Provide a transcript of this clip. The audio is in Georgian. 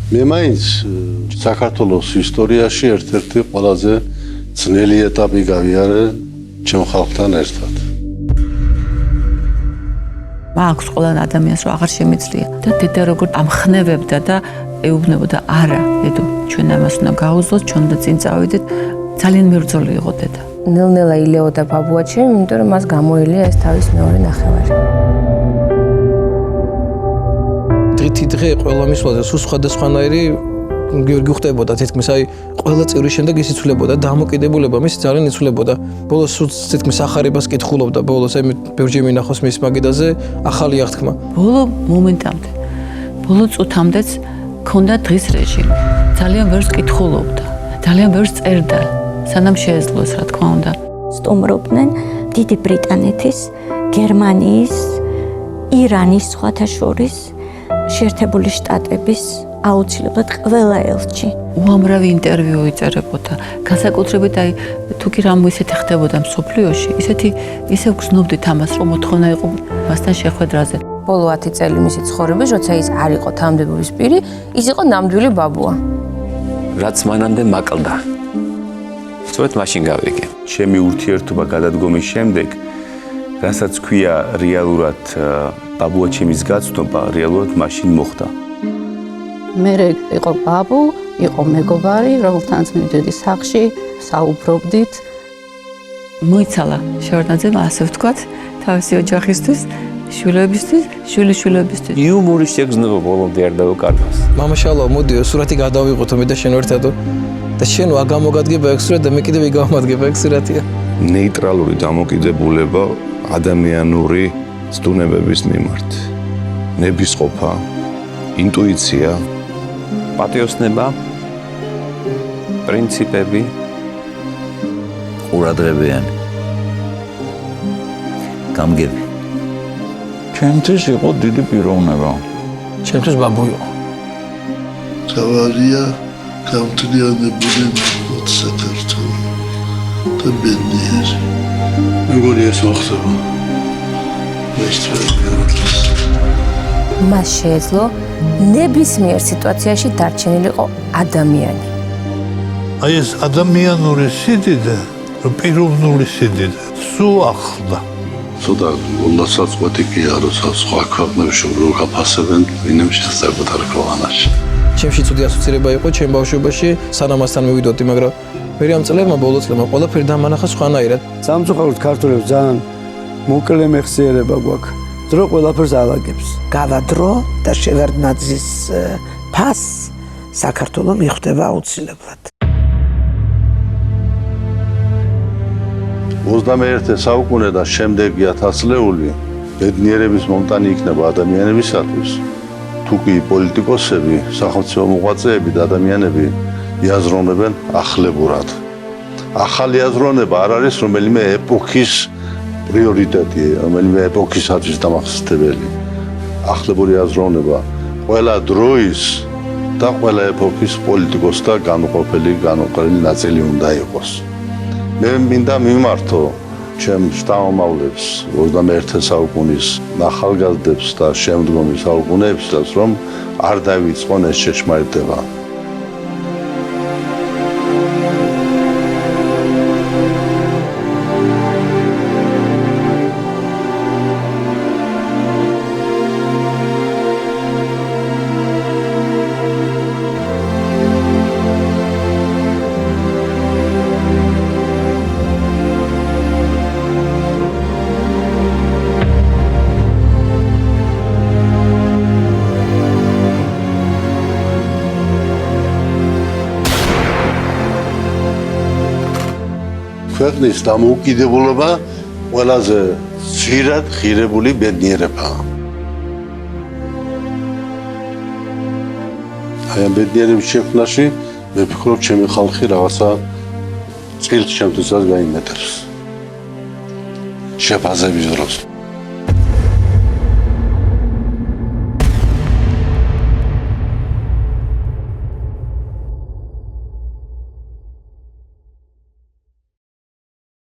მე მაინც საქართველოს ისტორიაში ერთ-ერთი ყველაზე ძნელი ეტაპი გავიარე ჩემ ხალხთან ერთად. მაქვს ყველან ადამიანს რომ აღარ შემიძლია და დედა როგორ ამხნევებდა და ეუბნებოდა არა, ედო, ჩვენ ამას უნდა გავუძლოთ, ჩვენ უნდა წინ წავიდეთ. ძალიან მებრძოლი იყო დედა. ნელ-ნელა ილეოდა ბაბუაჩემ, იმიტომ რომ მას გამოელია ეს თავის მეორე ნახევარი. დღე ყველა მისვლაზე სულ სხვადასხვანაირი გიორგი ხდებოდა თითქმის აი ყველა წევრის შემდეგ ის იცვლებოდა დამოკიდებულება მისი ძალიან იცვლებოდა ბოლოს თითქმის ახარებას კითხულობდა ბოლოს აი ბევრჯერ მინახავს მის მაგიდაზე ახალი აღთქმა ბოლო მომენტამდე ბოლო წუთამდეც ქონდა დღის რეჟიმი ძალიან ბევრს კითხულობდა ძალიან ბევრს წერდა სანამ შეეძლოს რა თქმა უნდა სტუმრობდნენ დიდი ბრიტანეთის გერმანიის ირანის სხვათა შორის შეერთებული შტატების აუცილებლად ყველა ელჩი. უამრავი ინტერვიუ იწერებოდა. განსაკუთრებით აი თუ კი რამ ისეთი ხდებოდა მსოფლიოში, ისევ გრძნობდით ამას, რომ მოთხოვნა იყო მასთან შეხვედრაზე. ბოლო 10 წელი მისი ცხოვრების, როცა ის არ იყო თანამდებობის პირი, ის იყო ნამდვილი ბაბუა. რაც მანამდე მაკლდა. სწორედ მაშინ გავიგე. ჩემი ურთიერთობა გადადგომის შემდეგ, რასაც ქვია რეალურად ბაბუაჩემის გაცნობა, რეალურად მაშინ მოხდა. მე იყო ბაბუ, იყო მეგობარი, რომელთანაც მივდიოდი სახლში, საუბრობდით. მოიცალა შევარდნაძემ ასე ვთქვათ, თავისი ოჯახისთვის, შვილებისთვის, შვილიშვილებისთვის. იუმორის შეგრძნება ბოლომდე არ დავუკარგავს. მამაშალო, მოდიო, სურათი გადავიღოთ მე და შენ ერთადო. და შენ გამოგადგება ეგ სურათი და მე კიდევ ვიგავმადგება ეგ სურათია. ნეიტრალური დამოკიდებულება ადამიანური სტუნებების მიმართ. ნებისყოფა, ინტუიცია, პატიოსნება, პრინციპები, ყურადღებიანი, გამგები. ჩემთვის იყო დიდი პიროვნება. ჩემთვის ბაბუ იყო. თავარია გამთლიანებული ნახოთ საქართველოს და ბედნიერი. მეგონი ეს მოხდება. მას შეეძლო ნებისმიერ სიტუაციაში დარჩენილიყო ადამიანი. აი ეს ადამიანური სიდიდე, პიროვნული სიდიდე, სულ ახლდა. ცოტა გულდასაწყვეტი კი არის, სხვა ქვეყნებში რო გაფასებენ, ვინმე შესაძლოა რკოვანაში. ჩემში ცუდი ასოცირება იყო ჩემ ბავშვობაში, სანამ მასთან მივიდოდი, მაგრამ მე ამ წლებმა ბოლო წლებმა ყველაფერი დამანახა სხვანაირად. სამწუხაროდ ქართველებს ძალიან მოკლე მეხსიერება გვაქვს. დრო ყველაფერს ალაგებს. გავა დრო და შევარდნაძის ფას საქართველოს მიხვდება აუცილებლად. 21 საუკუნე და შემდეგი 1000 წლეული ბედნიერების მომტანი იქნება ადამიანებისათვის. თუ კი პოლიტიკოსები, სახელმწიფო მოღვაწეები და ადამიანები იაზრონებენ ახლებურად. ახალი აზროვნება არ არის რომელიმე ეპოქის პრიორიტეტი, რომელიმე ეპოქისათვის დამახსოვებელი. ახლებური აზროვნება ყველა დროის და ყველა ეპოქის პოლიტიკოსთა განუყოფელი ნაწილი უნდა იყოს. მე მინდა მიმართო ჩემ შთამომავლებს 21 საუკუნის ახალგაზრდებს და შემდგომი საუკუნეებსაც, რომ არ დაივიწყონ ეს შეშმარიტება. ქვეყნის დამოუკიდებლობა ყველაზე ძირად ღირებული ბედნიერებაა. აი ამ ბედნიერების შექმნაში მე ვფიქრობ, ჩემი ხალხი რაღაცა წილს შემთხვევას გაიმეტებს. შეფასების დროს.